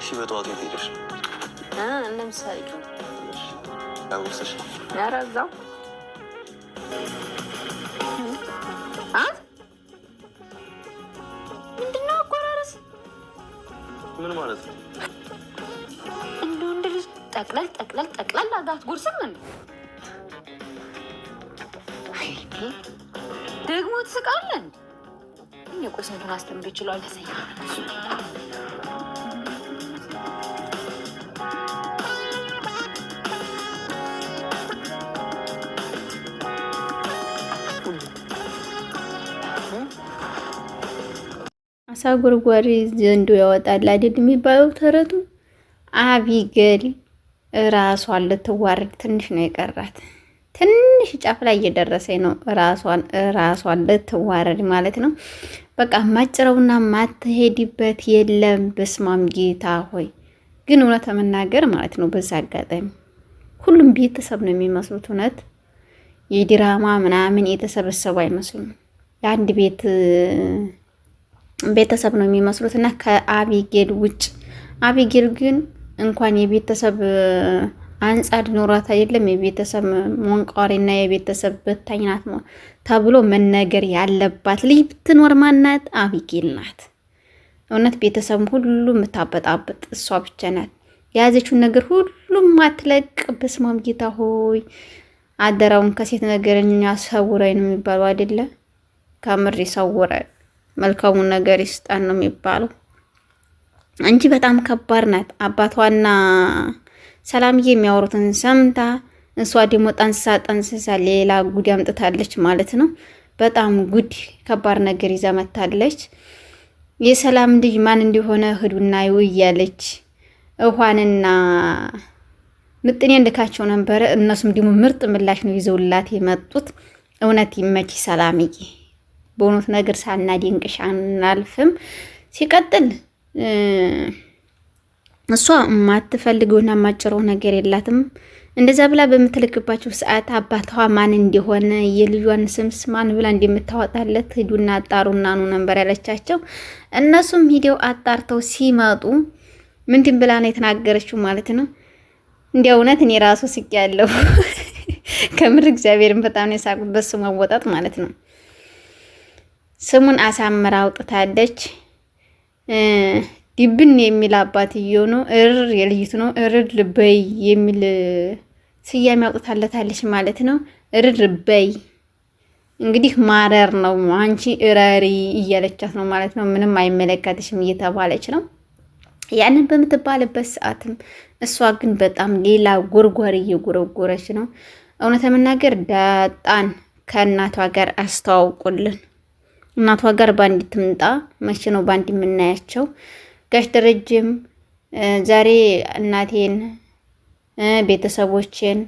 እሺ በጠዋት የት ሄደሽ? ለምሳሌ ላጉርስሽ? ኧረ እዛው ምንድን ነው አቆራረስ? ምን ማለት ነው? እንደ ወንድ ልጅ ጠቅለል ጠቅለል ጠቅለል አጋት ጉርስም እንዴ ደግሞ ትስቃለን። እኔ ቆይ ስንቱን አስተምሮ ይችላል ያሰኛ አሳ ጎርጓሪ ዘንዶ ያወጣል አይደል የሚባለው ተረቱ። አቢገል ራሷን ልትዋረድ ትንሽ ነው የቀራት። ትንሽ ጫፍ ላይ እየደረሰኝ ነው። ራሷን ልትዋረድ ማለት ነው። በቃ ማጭረውና ማትሄድበት የለም። በስማም ጌታ ሆይ ግን እውነት ለመናገር ማለት ነው በዛ አጋጣሚ ሁሉም ቤተሰብ ነው የሚመስሉት። እውነት የድራማ ምናምን የተሰበሰቡ አይመስሉም። የአንድ ቤተሰብ ነው የሚመስሉት እና ከአቢጌል ውጭ አቢጌል ግን እንኳን የቤተሰብ አንጻር ኖራት አይደለም የቤተሰብ ሞንቋሪና የቤተሰብ በታኝ ናት ተብሎ መነገር ያለባት ልጅ ብትኖር ማናት? አቢጌል ናት። እውነት ቤተሰብ ሁሉ የምታበጣብጥ እሷ ብቻ ናት። የያዘችውን ነገር ሁሉም አትለቅ። በስማም ጌታ ሆይ አደራውን ከሴት ነገርኛ ሰውረኝ ነው የሚባለው አይደለ? ከምር ይሰውረን፣ መልካሙን ነገር ይስጣን ነው የሚባለው እንጂ በጣም ከባድ ናት። አባቷና ሰላምዬ የሚያወሩትን ሰምታ እሷ ደግሞ ጠንስሳ ሌላ ጉድ አምጥታለች ማለት ነው። በጣም ጉድ ከባድ ነገር ይዛ መታለች። የሰላም ልጅ ማን እንደሆነ ህዱና ይውያለች። እኋንና ምጥኔ እንድካቸው ነበረ። እነሱም ደግሞ ምርጥ ምላሽ ነው ይዘውላት የመጡት። እውነት ይመች ሰላምዬ፣ በእውነት ነገር ሳናደንቅሽ አናልፍም። ሲቀጥል እሷ የማትፈልገውና የማጭረው ነገር የላትም። እንደዛ ብላ በምትልክባቸው ሰዓት አባቷ ማን እንደሆነ የልጇን ስምስ ማን ብላ እንደምታወጣለት ሂዱና አጣሩና ነው ነበር ያለቻቸው። እነሱም ሂደው አጣርተው ሲመጡ ምንድን ብላ ነው የተናገረችው ማለት ነው። እንዲያው እውነት እኔ ራሱ ስቅ ያለው ከምር እግዚአብሔርን በጣም ነው የሳቁበት ስሙ አወጣጥ ማለት ነው። ስሙን አሳምራ አውጥታለች። ዲብን የሚል አባትየው ነው፣ የልጅቱ ነው። ልበይ የሚል ስያሜ አውጥታለታለች ማለት ነው። ልበይ እንግዲህ ማረር ነው። አንቺ እረሪ እያለቻት ነው ማለት ነው። ምንም አይመለከትሽም እየተባለች ነው። ያንን በምትባልበት ሰዓትም እሷ ግን በጣም ሌላ ጎርጓሪ እየጎረጎረች ነው። እውነት ለመናገር ዳጣን ከእናቷ ጋር አስተዋውቁልን። እናቷ ጋር ባንድ ትምጣ። መቼ ነው ባንድ የምናያቸው? ጋሽ ደረጀም ዛሬ እናቴን፣ ቤተሰቦችን፣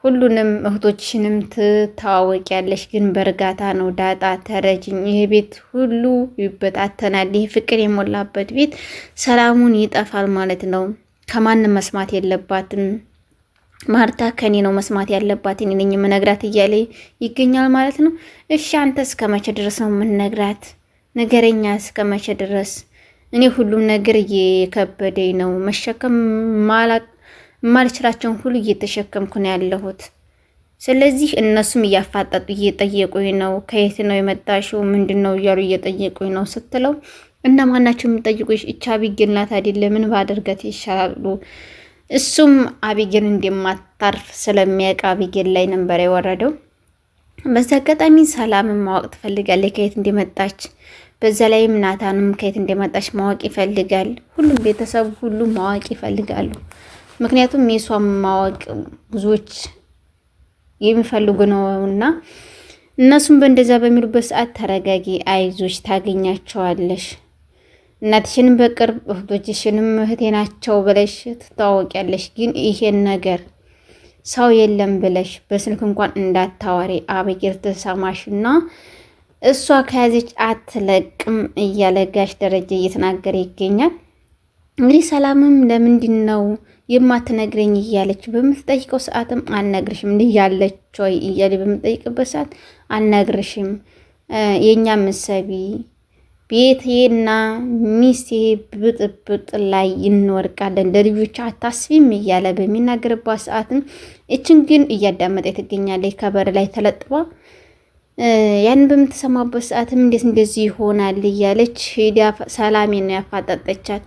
ሁሉንም እህቶችንም ትተዋወቂያለሽ፣ ግን በእርጋታ ነው ዳጣ ተረጅኝ። ይህ ቤት ሁሉ ይበታተናል። ይህ ፍቅር የሞላበት ቤት ሰላሙን ይጠፋል ማለት ነው። ከማንም መስማት የለባትም ማርታ፣ ከኔ ነው መስማት ያለባት፣ እኔ ነኝ የምነግራት እያለ ይገኛል ማለት ነው። እሺ አንተ እስከ መቼ ድረስ ነው የምነግራት? ነገረኛ እስከ መቼ ድረስ? እኔ ሁሉም ነገር እየከበደኝ ነው። መሸከም ማልችላቸውን ሁሉ እየተሸከምኩ ነው ያለሁት። ስለዚህ እነሱም እያፋጠጡ እየጠየቁኝ ነው። ከየት ነው የመጣሽው? ምንድን ነው እያሉ እየጠየቁኝ ነው ስትለው እና ማናቸው የሚጠይቁሽ? እቻ አቢጌል ናት አይደለ? ምን ባደርጋት ይሻላሉ? እሱም አቢጌል እንደማታርፍ ስለሚያውቅ አቢጌል ላይ ነበር የወረደው። በዛ አጋጣሚ ሰላምን ማወቅ ትፈልጋለች ከየት እንደመጣች። በዛ ላይም ናታንም ከየት እንደመጣች ማወቅ ይፈልጋል። ሁሉም ቤተሰብ ሁሉ ማወቅ ይፈልጋሉ። ምክንያቱም የሷም ማወቅ ብዙዎች የሚፈልጉ ነውና እነሱም በእንደዛ በሚሉበት ሰዓት ተረጋጊ፣ አይዞች፣ ታገኛቸዋለሽ፣ እናትሽንም በቅርብ እህቶችሽንም እህቴ ናቸው ብለሽ ትታወቂያለሽ። ግን ይሄን ነገር ሰው የለም ብለሽ በስልክ እንኳን እንዳታወሪ፣ አቢጌል ተሰማሽና እሷ ከያዘች አትለቅም እያለ ጋሽ ደረጀ እየተናገረ ይገኛል። እንግዲህ ሰላምም ለምንድን ነው የማትነግረኝ እያለች በምትጠይቀው ሰዓትም አልነግርሽም እንዲህ ያለች ወይ እያለ በምትጠይቅበት ሰዓት አልነግርሽም፣ የኛ ምሰቢ ቤቴና ሚስቴ ብጥብጥ ላይ እንወርቃለን፣ ለልጆች አታስቢም እያለ በሚናገርባት ሰዓትም እችን ግን እያዳመጠ ትገኛለች ከበር ላይ ተለጥባ። ያንን በምትሰማበት ሰዓትም እንዴት እንደዚህ ይሆናል እያለች ሄዳ ሰላሜን ነው ያፋጠጠቻት።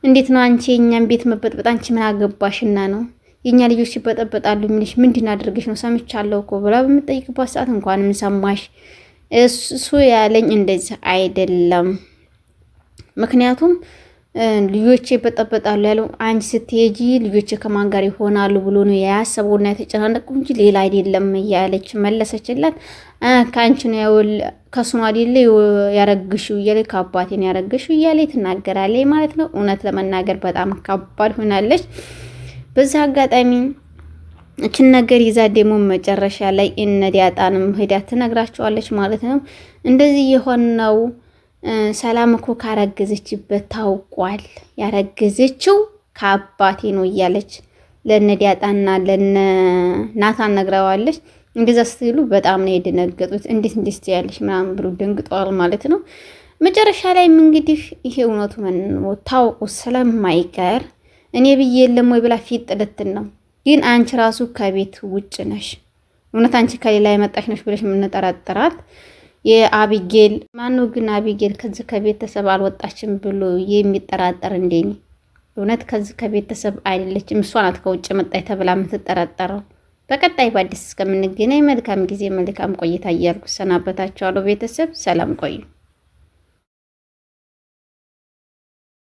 እንዴት ነው አንቺ የእኛን ቤት መበጥበጥ አንቺ ምን አገባሽና ነው የኛ ልጆች ይበጠበጣሉ የሚልሽ ምንድን አድርገሽ ነው? ሰምቻለሁ እኮ ብላ በምትጠይቅባት ሰዓት እንኳንም ሰማሽ፣ እሱ ያለኝ እንደዚህ አይደለም፣ ምክንያቱም ልጆቼ ይበጠበጣሉ ያለው አንቺ ስትሄጂ ልጆቼ ከማን ጋር ይሆናሉ ብሎ ነው ያሰበውና የተጨናነቀው እንጂ ሌላ አይደለም እያለች መለሰችላት። ከአንቺ ነው ከሱ አይደለ ያረግሽው እያለ ከአባቴን ያረግሽው እያለ ትናገራለች ማለት ነው። እውነት ለመናገር በጣም ከባድ ሆናለች። በዛ አጋጣሚ እችን ነገር ይዛ ደግሞ መጨረሻ ላይ እነ ዲያጣንም ሄዳ ትነግራቸዋለች ማለት ነው። እንደዚህ የሆነው ሰላም እኮ ካረገዘችበት ታውቋል፣ ያረገዘችው ከአባቴ ነው እያለች ለነ ዲያጣና ለነ ናታን ነግረዋለች። እንደዛ ስትሉ በጣም ነው የደነገጡት። እንዴት እንዴት ያለሽ ምናምን ብሎ ደንግጠዋል ማለት ነው። መጨረሻ ላይም እንግዲህ ይሄ እውነቱ ታውቁ ስለማይቀር እኔ ብዬ የለም ወይ ብላ ፊት ጥልትን ነው። ግን አንቺ ራሱ ከቤት ውጭ ነሽ፣ እውነት አንቺ ከሌላ የመጣሽ ነሽ ብለሽ የምንጠራጠራት የአቢጌል ማነው? ግን አቢጌል ከዚህ ከቤተሰብ አልወጣችም ብሎ የሚጠራጠር እንደኔ እውነት ከዚህ ከቤተሰብ አይደለችም። እሷ ናት ከውጭ መጣች ተብላ የምትጠራጠረው። በቀጣይ በአዲስ እስከምንገናኝ መልካም ጊዜ መልካም ቆይታ እያልኩ ሰናበታችኋለሁ። ቤተሰብ ሰላም ቆዩ።